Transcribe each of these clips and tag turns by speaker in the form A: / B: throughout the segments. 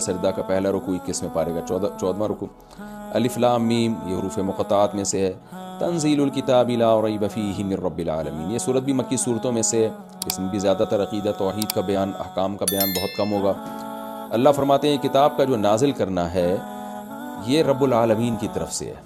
A: سجدہ کا پہلا رکوع 21ویں پارے کا 14واں رکوع. الف لام میم یہ حروف مقطعات میں سے ہے. تنزیل الکتاب لا ریب فیہ من رب العالمین. یہ صورت بھی مکی صورتوں میں سے ہے. اس میں بھی زیادہ تر عقیدہ توحید کا بیان، احکام کا بیان بہت کم ہوگا. اللہ فرماتے ہیں کتاب کا جو نازل کرنا ہے یہ رب العالمین کی طرف سے ہے،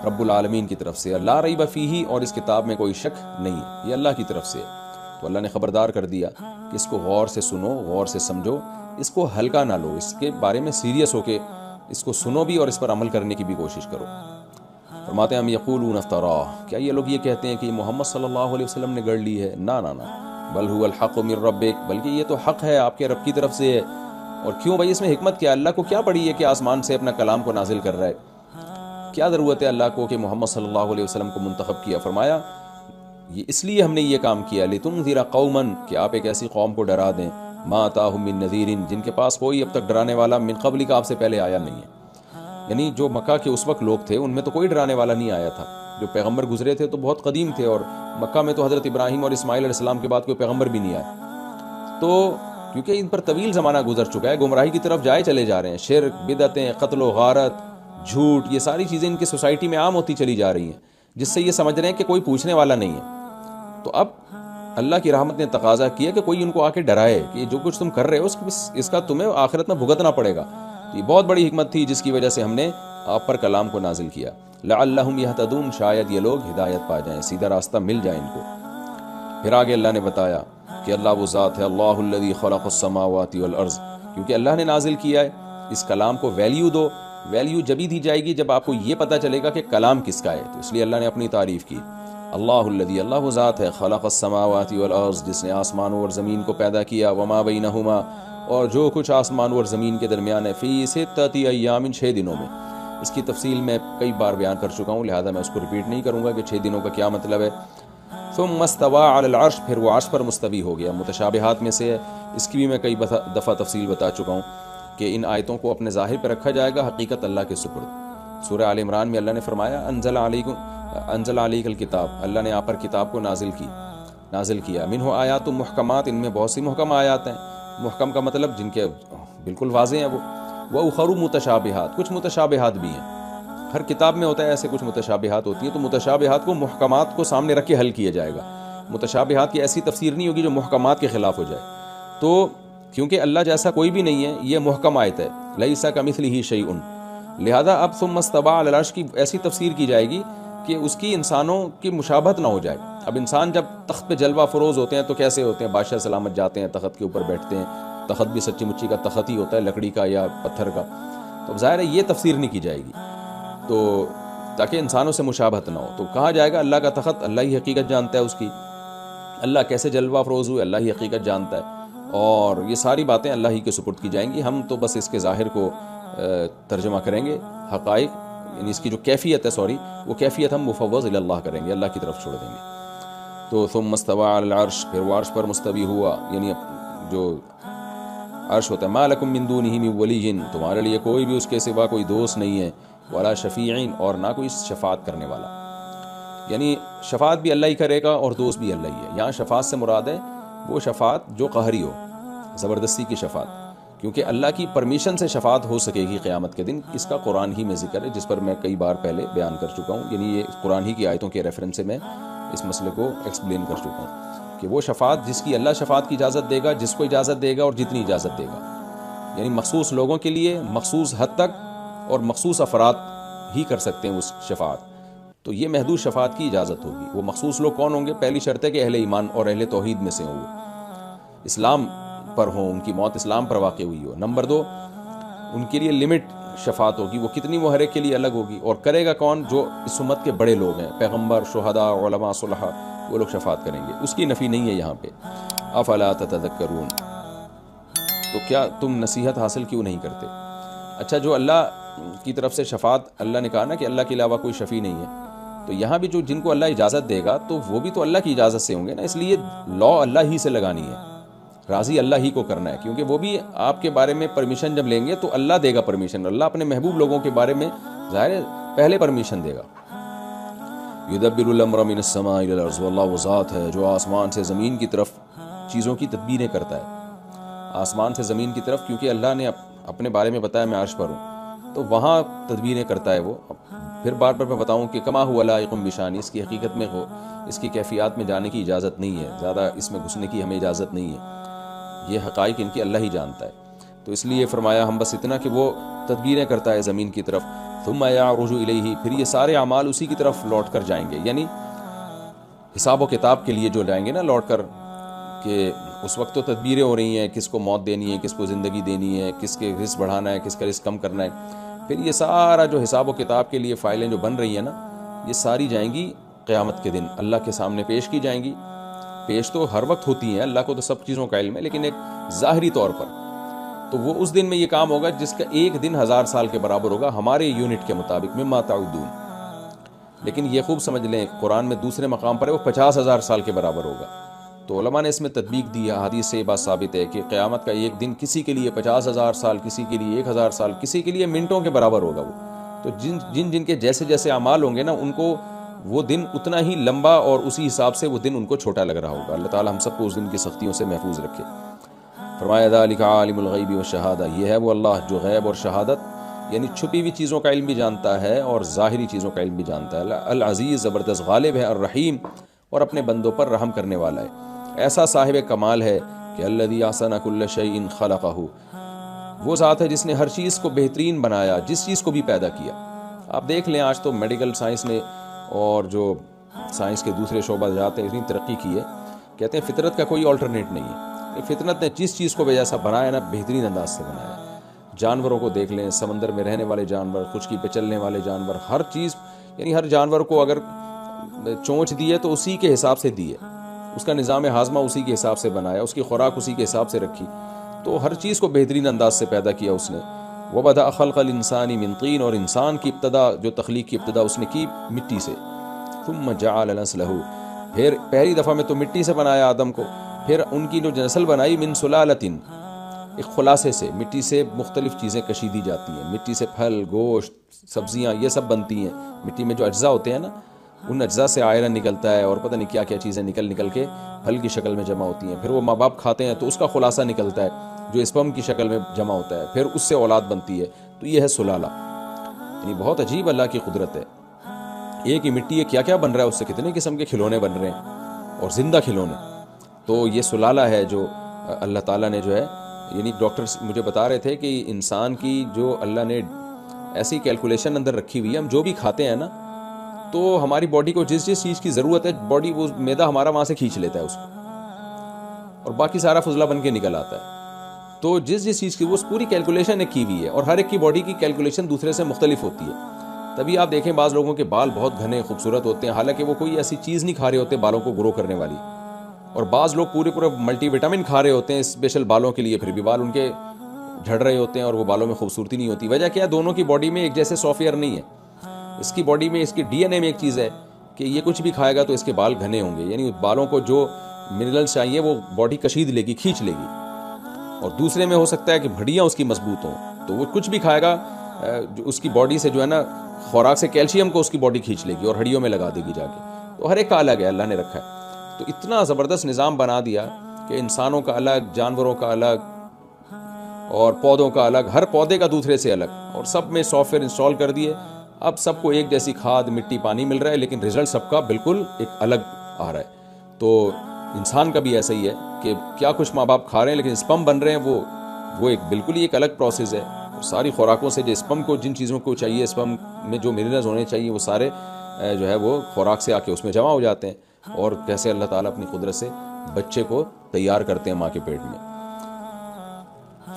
A: رب العالمین کی طرف سے. لا ریب فیہ، اور اس کتاب میں کوئی شک نہیں، یہ اللہ کی طرف سے. تو اللہ نے خبردار کر دیا کہ اس کو غور سے سنو، غور سے سمجھو، اس کو ہلکا نہ لو، اس کے بارے میں سیریس ہو کے اس کو سنو بھی اور اس پر عمل کرنے کی بھی کوشش کرو. فرماتے ہیں ہم یقولون افتراہ، کیا یہ لوگ یہ کہتے ہیں کہ محمد صلی اللہ علیہ وسلم نے گڑھ لی ہے؟ نہ نہ نہ، بل هو الحق من ربک، بلکہ یہ تو حق ہے آپ کے رب کی طرف سے ہے. اور کیوں بھائی، اس میں حکمت کیا؟ اللہ کو کیا پڑی ہے کہ آسمان سے اپنا کلام کو نازل کر رہا ہے؟ کیا ضرورت ہے اللہ کو کہ محمد صلی اللہ علیہ وسلم کو منتخب کیا؟ فرمایا یہ اس لیے ہم نے یہ کام کیا لتنذر قوما، کہ آپ ایک ایسی قوم کو ڈرا دیں، ما اتاہم من نذیر، جن کے پاس کوئی اب تک ڈرانے والا من قبلک، آپ سے پہلے آیا نہیں ہے. یعنی جو مکہ کے اس وقت لوگ تھے ان میں تو کوئی ڈرانے والا نہیں آیا تھا. جو پیغمبر گزرے تھے تو بہت قدیم تھے، اور مکہ میں تو حضرت ابراہیم اور اسماعیل علیہ السلام کے بعد کوئی پیغمبر بھی نہیں آیا. تو کیونکہ ان پر طویل زمانہ گزر چکا ہے، گمراہی کی طرف جائے چلے جا رہے ہیں، شرک، بدعتیں، قتل و غارت، جھوٹ، یہ ساری چیزیں ان کی سوسائٹی میں عام ہوتی چلی جا رہی ہیں، جس سے یہ سمجھ رہے ہیں کہ کوئی پوچھنے والا نہیں ہے. تو اب اللہ کی رحمت نے تقاضا کیا کہ کوئی ان کو آ کے ڈرائے کہ جو کچھ تم کر رہے ہو اس کا تمہیں آخرت میں بھگتنا پڑے گا. یہ بہت بڑی حکمت تھی جس کی وجہ سے ہم نے آپ پر کلام کو نازل کیا. لعلہم یہتدون، شاید یہ لوگ ہدایت پا جائیں، سیدھا راستہ مل جائے ان کو. پھر آگے اللہ نے بتایا کہ اللہ وہ ذات ہے، اللہ الذی خلق السماوات والارض، کیونکہ اللہ نے نازل کیا ہے. اس کلام کو ویلیو دو. ویلیو جبھی دی جائے گی جب آپ کو یہ پتہ چلے گا کہ کلام کس کا ہے. تو اس لیے اللہ نے اپنی تعریف کی. اللہ الذی، اللہ وہ ذات ہے، خلق السماوات والارض، جس نے آسمانوں اور زمین کو پیدا کیا، وما بینہما، اور جو کچھ آسمانوں اور زمین کے درمیان ہے، فی ستۃ ایام، 6 دنوں میں. اس کی تفصیل میں کئی بار بیان کر چکا ہوں، لہذا میں اس کو ریپیٹ نہیں کروں گا کہ 6 دنوں کا کیا مطلب ہے. ثم استوى علی العرش، پھر وہ عرش پر مستوی ہو گیا. متشابہات میں سے ہے، اس کی بھی میں کئی دفعہ تفصیل بتا چکا ہوں کہ ان آیتوں کو اپنے ظاہر پہ رکھا جائے گا، حقیقت اللہ کے سپرد. سورہ آل عمران میں اللہ نے فرمایا انزل علیک الکتاب، اللہ نے آپ پر کتاب کو نازل کیا. منہ آیات محکمات، ان میں بہت سی محکم آیات ہیں. محکم کا مطلب جن کے بالکل واضح ہیں. وہ اخر متشابہات، کچھ متشابہات بھی ہیں. ہر کتاب میں ہوتا ہے ایسے، کچھ متشابہات ہوتی ہیں. تو متشابہات کو محکمات کو سامنے رکھ کے حل کیا جائے گا. متشابہات کی ایسی تفسیر نہیں ہوگی جو محکمات کے خلاف ہو جائے. تو کیونکہ اللہ جیسا کوئی بھی نہیں ہے، یہ محکم آیت ہے، لیس کمثلہ شیء، لہذا اب ثم استوى علی العرش کی ایسی تفسیر کی جائے گی کہ اس کی انسانوں کی مشابہت نہ ہو جائے. اب انسان جب تخت پہ جلوہ فروز ہوتے ہیں تو کیسے ہوتے ہیں؟ بادشاہ سلامت جاتے ہیں، تخت کے اوپر بیٹھتے ہیں. تخت بھی سچی مچی کا تخت ہی ہوتا ہے، لکڑی کا یا پتھر کا. تو ظاہر ہے یہ تفسیر نہیں کی جائے گی، تو تاکہ انسانوں سے مشابہت نہ ہو. تو کہا جائے گا اللہ کا تخت، اللہ ہی حقیقت جانتا ہے اس کی. اللہ کیسے جلوہ فروز ہوئے، اللہ ہی حقیقت جانتا ہے. اور یہ ساری باتیں اللہ ہی کے سپرد کی جائیں گی. ہم تو بس اس کے ظاہر کو ترجمہ کریں گے. حقائق یعنی اس کی جو کیفیت ہے وہ کیفیت ہم مفوض الی اللہ کریں گے، اللہ کی طرف چھوڑ دیں گے. تو ثم استوى علی العرش، پھر وہ عرش پر مستوی ہوا. یعنی جو عرش ہوتا ہے، ما لکم من دونہ من ولی، تمہارے لیے کوئی بھی اس کے سوا کوئی دوست نہیں ہے. ولا شفیع، اور نہ کوئی شفاعت کرنے والا. یعنی شفاعت بھی اللہ ہی کرے گا اور دوست بھی اللہ ہی ہے. یہاں شفاعت سے مراد ہے وہ شفاعت جو قہری ہو، زبردستی کی شفاعت، کیونکہ اللہ کی پرمیشن سے شفاعت ہو سکے گی قیامت کے دن. اس کا قرآن ہی میں ذکر ہے، جس پر میں کئی بار پہلے بیان کر چکا ہوں. یعنی یہ قرآن ہی کی آیتوں کے ریفرنس سے میں اس مسئلے کو ایکسپلین کر چکا ہوں کہ وہ شفاعت جس کی اللہ شفاعت کی اجازت دے گا، جس کو اجازت دے گا اور جتنی اجازت دے گا. یعنی مخصوص لوگوں کے لیے مخصوص حد تک اور مخصوص افراد ہی کر سکتے ہیں اس شفاعت. تو یہ محدود شفاعت کی اجازت ہوگی. وہ مخصوص لوگ کون ہوں گے؟ پہلی شرط ہے کہ اہل ایمان اور اہل توحید میں سے ہوں، اسلام پر ہوں، ان کی موت اسلام پر واقع ہوئی ہو. نمبر 2، ان کے لیے لمٹ شفاعت ہوگی. وہ کتنی، وہ ہر ایک کے لیے الگ ہوگی. اور کرے گا کون؟ جو اس امت کے بڑے لوگ ہیں، پیغمبر، شہداء، علماء، صلحاء، وہ لوگ شفاعت کریں گے. اس کی نفی نہیں ہے یہاں پہ. افلا تتذکرون، تو کیا تم نصیحت حاصل کیوں نہیں کرتے؟ اچھا، جو اللہ کی طرف سے شفاعت، اللہ نے کہا نا کہ اللہ کے علاوہ کوئی شفیع نہیں ہے. تو یہاں بھی جو جن کو اللہ اجازت دے گا تو وہ بھی تو اللہ کی اجازت سے ہوں گے نا. اس لیے لا اللہ ہی سے لگانی ہے، راضی اللہ ہی کو کرنا ہے. کیونکہ وہ بھی آپ کے بارے میں پرمیشن جب لیں گے تو اللہ دے گا پرمیشن. اللہ اپنے محبوب لوگوں کے بارے میں ظاہر ہے پہلے پرمیشن دے گا. یدبر الامر من السماء الى الارض، واللہ وہ ذات ہے جو آسمان سے زمین کی طرف چیزوں کی تدبیریں کرتا ہے. آسمان سے زمین کی طرف، کیونکہ اللہ نے اپنے بارے میں بتایا میں عرش پر ہوں، تو وہاں تدبیریں کرتا ہے وہ. پھر بار بار میں بتاؤں کہ کما هو لائق بشانی، اس کی حقیقت میں ہو، اس کی کیفیات میں جانے کی اجازت نہیں ہے، زیادہ اس میں گھسنے کی ہمیں اجازت نہیں ہے. یہ حقائق ان کی اللہ ہی جانتا ہے. تو اس لیے فرمایا ہم بس اتنا کہ وہ تدبیریں کرتا ہے زمین کی طرف. ثم یعرج الیہ، پھر یہ سارے اعمال اسی کی طرف لوٹ کر جائیں گے، یعنی حساب و کتاب کے لیے جو جائیں گے نا لوٹ کر، کہ اس وقت تو تدبیریں ہو رہی ہیں، کس کو موت دینی ہے، کس کو زندگی دینی ہے، کس کے رزق بڑھانا ہے، کس کا رزق کم کرنا ہے. پھر یہ سارا جو حساب و کتاب کے لیے فائلیں جو بن رہی ہیں نا، یہ ساری جائیں گی قیامت کے دن اللہ کے سامنے پیش کی جائیں گی. پیش تو ہر وقت ہوتی ہیں، اللہ کو تو سب چیزوں کا علم ہے، لیکن ایک ظاہری طور پر. تو وہ اس دن میں یہ کام ہوگا جس کا ایک دن 1000 سال کے برابر ہوگا ہمارے یونٹ کے مطابق، مما تعدون. لیکن یہ خوب سمجھ لیں قرآن میں دوسرے مقام پر ہے وہ 50,000 سال کے برابر ہوگا. تو علماء نے اس میں تطبیق دی ہے، حدیث سے یہ بات ثابت ہے کہ قیامت کا ایک دن کسی کے لیے 50,000 سال، کسی کے لیے 1,000 سال، کسی کے لیے منٹوں کے برابر ہوگا وہ. تو جن کے جیسے جیسے اعمال ہوں گے نا، ان کو وہ دن اتنا ہی لمبا اور اسی حساب سے وہ دن ان کو چھوٹا لگ رہا ہوگا. اللہ تعالی ہم سب کو اس دن کی سختیوں سے محفوظ رکھے. فرمایا ذالک عالم الغیب والشہادہ، یہ ہے وہ اللہ جو غیب اور شہادت یعنی چھپی ہوئی چیزوں کا علم بھی جانتا ہے اور ظاہری چیزوں کا علم بھی جانتا ہے. العزیز، زبردست غالب ہے، الرحیم، اور اپنے بندوں پر رحم کرنے والا ہے. ایسا صاحب کمال ہے کہ الذی احسن کل شیء خلقہ، وہ ذات ہے جس نے ہر چیز کو بہترین بنایا، جس چیز کو بھی پیدا کیا. آپ دیکھ لیں آج تو میڈیکل سائنس نے اور جو سائنس کے دوسرے شعبہ جات ہیں اتنی ترقی کی ہے، کہتے ہیں فطرت کا کوئی آلٹرنیٹ نہیں ہے. فطرت نے جس چیز کو بھی جیسا بنایا نا بہترین انداز سے بنایا. جانوروں کو دیکھ لیں، سمندر میں رہنے والے جانور، خشکی پہ چلنے والے جانور، ہر چیز یعنی ہر جانور کو اگر چونچ دی ہے تو اسی کے حساب سے دی ہے، اس کا نظام ہاضمہ اسی کے حساب سے بنایا، اس کی خوراک اسی کے حساب سے رکھی. تو ہر چیز کو بہترین انداز سے پیدا کیا اس نے. وَبَدَأَ خَلْقَ الْإِنسَانِ مِنْ طِينٍ، اور انسان کی ابتدا جو تخلیق کی ابتدا اس نے کی مٹی سے. ثُمَّ جَعَلَ نَسْلَهُ، پھر پہلی دفعہ میں تو مٹی سے بنایا آدم کو، پھر ان کی جو نسل بنائی من سلالتن، ایک خلاصے سے. مٹی سے مختلف چیزیں کشیدی جاتی ہیں، مٹی سے پھل، گوشت، سبزیاں یہ سب بنتی ہیں. مٹی میں جو اجزاء ہوتے ہیں نا، ان اجزاء سے آئرن نکلتا ہے اور پتہ نہیں کیا کیا چیزیں نکل کے پھل کی شکل میں جمع ہوتی ہیں. پھر وہ ماں باپ کھاتے ہیں تو اس کا خلاصہ نکلتا ہے جو اسپرم کی شکل میں جمع ہوتا ہے، پھر اس سے اولاد بنتی ہے. تو یہ ہے سلالہ. یعنی بہت عجیب اللہ کی قدرت ہے. ایک ہی مٹی ہے کیا کیا بن رہا ہے، اس سے کتنے قسم کے کھلونے بن رہے ہیں اور زندہ کھلونے. تو یہ سلالہ ہے جو اللہ تعالیٰ نے جو ہے، یعنی ڈاکٹرز مجھے بتا رہے تھے کہ انسان کی جو اللہ نے ایسی کیلکولیشن اندر رکھی ہوئی ہے، ہم جو بھی کھاتے ہیں نا تو ہماری باڈی کو جس جس چیز کی ضرورت ہے باڈی وہ معدہ ہمارا وہاں سے کھینچ لیتا ہے اس کو، اور باقی سارا فضلہ بن کے نکل آتا ہے. تو جس چیز کی وہ پوری کیلکولیشن ایک کی ہوئی ہے، اور ہر ایک کی باڈی کی کیلکولیشن دوسرے سے مختلف ہوتی ہے. تبھی آپ دیکھیں بعض لوگوں کے بال بہت گھنے خوبصورت ہوتے ہیں، حالانکہ وہ کوئی ایسی چیز نہیں کھا رہے ہوتے بالوں کو گرو کرنے والی. اور بعض لوگ پورے ملٹی وٹامن کھا رہے ہوتے ہیں اسپیشل بالوں کے لیے، پھر بھی بال ان کے جھڑ رہے ہوتے ہیں اور وہ بالوں میں خوبصورتی نہیں ہوتی. وجہ کیا ہے؟ دونوں کی باڈی میں ایک جیسے سافٹ ویئر نہیں ہے. اس کی باڈی میں، اس کی ڈی این اے میں ایک چیز ہے کہ یہ کچھ بھی کھائے گا تو اس کے بال گھنے ہوں گے، یعنی بالوں کو جو منرلز چاہیے وہ باڈی کشید لے گی، کھینچ لے گی. اور دوسرے میں ہو سکتا ہے کہ ہڈیاں اس کی مضبوط ہوں، تو وہ کچھ بھی کھائے گا اس کی باڈی سے جو ہے نا خوراک سے کیلشیم کو اس کی باڈی کھینچ لے گی اور ہڈیوں میں لگا دے گی جا کے. تو ہر ایک کا الگ ہے، اللہ نے رکھا ہے. تو اتنا زبردست نظام بنا دیا کہ انسانوں کا الگ، جانوروں کا الگ، اور پودوں کا الگ، ہر پودے کا دوسرے سے الگ، اور سب میں سافٹ ویئر انسٹال کر دیے. اب سب کو ایک جیسی کھاد، مٹی، پانی مل رہا ہے، لیکن رزلٹ سب کا بالکل ایک الگ آ رہا ہے. تو انسان کا بھی ایسا ہی ہے کہ کیا کچھ ماں باپ کھا رہے ہیں لیکن اسپم بن رہے ہیں وہ ایک بالکل ہی ایک الگ پروسیس ہے. ساری خوراکوں سے جو اسپم کو جن چیزوں کو چاہیے، اسپم میں جو منرلز ہونے چاہیے وہ سارے جو ہے وہ خوراک سے آ کے اس میں جمع ہو جاتے ہیں. اور کیسے اللہ تعالیٰ اپنی قدرت سے بچے کو تیار کرتے ہیں ماں کے پیٹ میں.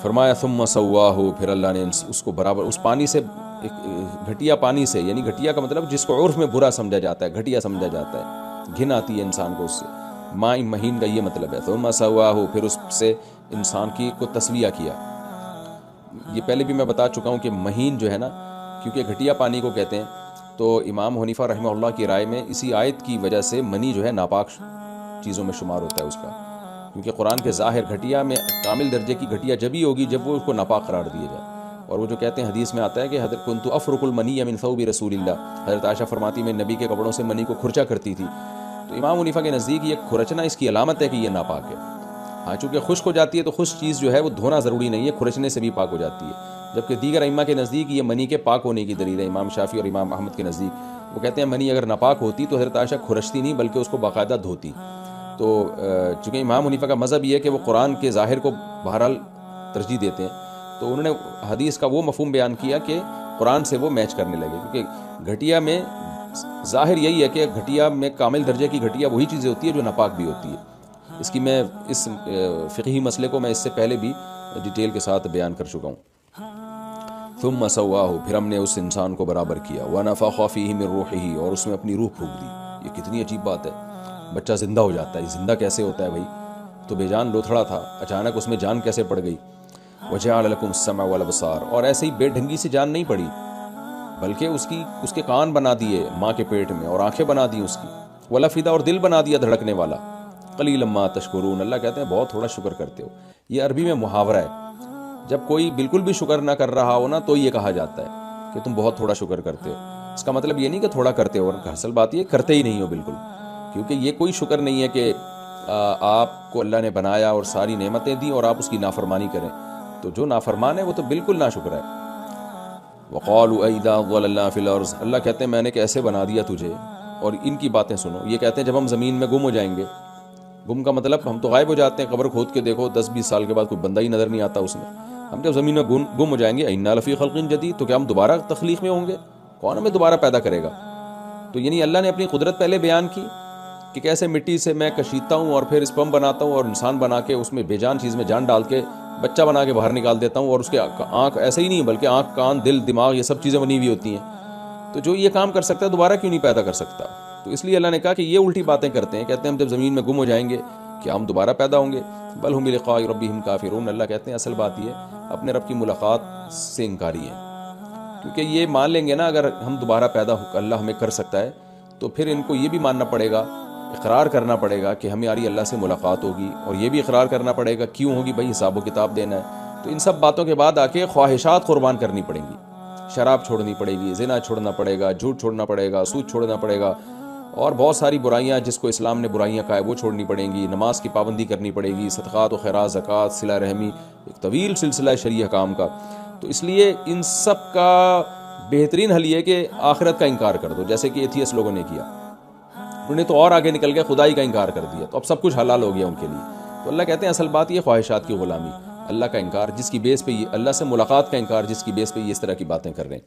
A: فرمایا ثم سواہ، پھر اللہ نے اس کو برابر اس پانی سے، ایک گھٹیا پانی سے، یعنی گھٹیا کا مطلب جس کو عرف میں برا سمجھا جاتا ہے، گھٹیا سمجھا جاتا ہے، گھن آتی ہے انسان کو اس سے، ماء مہین کا یہ مطلب ہے. ثم سواہ، پھر اس سے انسان کی کو تسویہ کیا. یہ پہلے بھی میں بتا چکا ہوں کہ مہین جو ہے نا، کیونکہ گھٹیا پانی کو کہتے ہیں، تو امام حنیفہ رحمہ اللہ کی رائے میں اسی آیت کی وجہ سے منی جو ہے ناپاک چیزوں میں شمار ہوتا ہے اس کا، کیونکہ قرآن کے ظاہر گھٹیا میں کامل درجے کی گھٹیا جب ہی ہوگی جب وہ اس کو ناپاک قرار دیا جائے. اور وہ جو کہتے ہیں حدیث میں آتا ہے کہ حضرت کنت افرق المنی من ثوب رسول اللہ، حضرت عائشہ فرماتی میں نبی کے کپڑوں سے منی کو کھرچا کرتی تھی. تو امام حنیفہ کے نزدیک یہ کھرچنا اس کی علامت ہے کہ یہ ناپاک ہے. ہاں چونکہ خشک ہو جاتی ہے تو خشک چیز جو ہے وہ دھونا ضروری نہیں ہے، کھرچنے سے بھی پاک ہو جاتی ہے، جبکہ دیگر ائمہ کے نزدیک یہ منی کے پاک ہونے کی دلیل ہے۔ امام شافعی اور امام احمد کے نزدیک وہ کہتے ہیں منی اگر ناپاک ہوتی تو حضرت عائشہ کھرچتی نہیں بلکہ اس کو باقاعدہ دھوتی۔ تو چونکہ امام حنیفہ کا مذہب یہ ہے کہ وہ قرآن کے ظاہر کو بہرحال ترجیح دیتے ہیں، تو انہوں نے حدیث کا وہ مفہوم بیان کیا کہ قرآن سے وہ میچ کرنے لگے، کیونکہ گھٹیا میں ظاہر یہی ہے کہ گھٹیا میں کامل درجے کی گھٹیا وہی چیزیں ہوتی ہے جو ناپاک بھی ہوتی ہے۔ اس کی میں اس فقہی مسئلے کو میں اس سے پہلے بھی ڈیٹیل کے ساتھ بیان کر چکا ہوں۔ ثم سواہ، پھر ہم نے اس انسان کو برابر کیا، ونفخ فیہ من روحہ، اور اس میں اپنی روح پھونک دی۔ یہ کتنی عجیب بات ہے، بچہ زندہ ہو جاتا ہے، زندہ کیسے ہوتا ہے بھائی؟ تو بے جان لوتھڑا تھا، اچانک اس میں جان کیسے پڑ گئی؟ وجعل لکم السمع والابصار، اور ایسے ہی بے ڈھنگی سے جان نہیں پڑی بلکہ اس کے کان بنا دیے ماں کے پیٹ میں، اور آنکھیں بنا دی اس کی، والافئدہ، اور دل بنا دیا دھڑکنے والا۔ قلیلا ما تشکرون، اللہ کہتے ہیں بہت تھوڑا شکر کرتے ہو۔ یہ عربی میں محاورہ ہے، جب کوئی بالکل بھی شکر نہ کر رہا ہو نا تو یہ کہا جاتا ہے کہ تم بہت تھوڑا شکر کرتے ہو۔ اس کا مطلب یہ نہیں کہ تھوڑا کرتے ہو، اور اصل بات یہ کرتے ہی نہیں ہو بالکل، کیونکہ یہ کوئی شکر نہیں ہے کہ آپ کو اللہ نے بنایا اور ساری نعمتیں دی اور آپ اس کی نافرمانی کریں، تو جو نافرمان ہے وہ تو بالکل ناشکر ہے۔ وقالوا اذا ضللنا فی الارض، اللہ کہتے ہیں میں نے کیسے بنا دیا تجھے، اور ان کی باتیں سنو۔ یہ کہتے ہیں جب ہم زمین میں گم ہو جائیں گے، گم کا مطلب ہم تو غائب ہو جاتے ہیں، قبر کھود کے دیکھو 10-20 سال کے بعد کوئی بندہ ہی نظر نہیں آتا اس میں، ہم جب زمین میں گم ہو جائیں گے انا لفی خلق جدید، تو کیا ہم دوبارہ تخلیق میں ہوں گے؟ کون ہمیں دوبارہ پیدا کرے گا؟ تو یعنی اللہ نے اپنی قدرت پہلے بیان کی کہ کیسے مٹی سے میں کشیدتا ہوں اور پھر اسپم بناتا ہوں اور انسان بنا کے اس میں بے جان چیز میں جان ڈال کے بچہ بنا کے باہر نکال دیتا ہوں، اور اس کے آنکھ ایسے ہی نہیں بلکہ آنکھ، کان، دل، دماغ، یہ سب چیزیں بنی ہوئی ہوتی ہیں، تو جو یہ کام کر سکتا ہے دوبارہ کیوں نہیں پیدا کر سکتا؟ تو اس لیے اللہ نے کہا کہ یہ الٹی باتیں کرتے ہیں، کہتے ہیں ہم جب زمین میں گم ہو جائیں گے کیا ہم دوبارہ پیدا ہوں گے؟ بل ہم بلقاء ربہم کافرون، اللہ کہتے ہیں اصل بات یہ اپنے رب کی ملاقات سے انکاری ہے، کیونکہ یہ مان لیں گے نا اگر ہم دوبارہ پیدا اللہ ہمیں کر سکتا ہے، تو پھر ان کو یہ بھی ماننا پڑے گا، اقرار کرنا پڑے گا کہ ہماری اللہ سے ملاقات ہوگی، اور یہ بھی اقرار کرنا پڑے گا کیوں ہوگی بھائی، حساب و کتاب دینا ہے۔ تو ان سب باتوں کے بعد آ کے خواہشات قربان کرنی پڑیں گی، شراب چھوڑنی پڑے گی، زنا چھوڑنا پڑے گا، جھوٹ چھوڑنا پڑے گا، سود چھوڑنا پڑے گا، اور بہت ساری برائیاں جس کو اسلام نے برائیاں کہا ہے وہ چھوڑنی پڑیں گی، نماز کی پابندی کرنی پڑے گی، صدقات و خیرات، زکوٰۃ، صلہ رحمی، ایک طویل سلسلہ شرعی احکام کا۔ تو اس لیے ان سب کا بہترین حل یہ کہ آخرت کا انکار کر دو، جیسے کہ ایتھیس لوگوں نے کیا، انہوں نے تو اور آگے نکل کے خدائی کا انکار کر دیا، تو اب سب کچھ حلال ہو گیا ان کے لیے۔ تو اللہ کہتے ہیں اصل بات یہ خواہشات کی غلامی، اللہ کا انکار جس کی بیس پہ یہ، اللہ سے ملاقات کا انکار جس کی بیس پہ یہ اس طرح کی باتیں کر رہے ہیں۔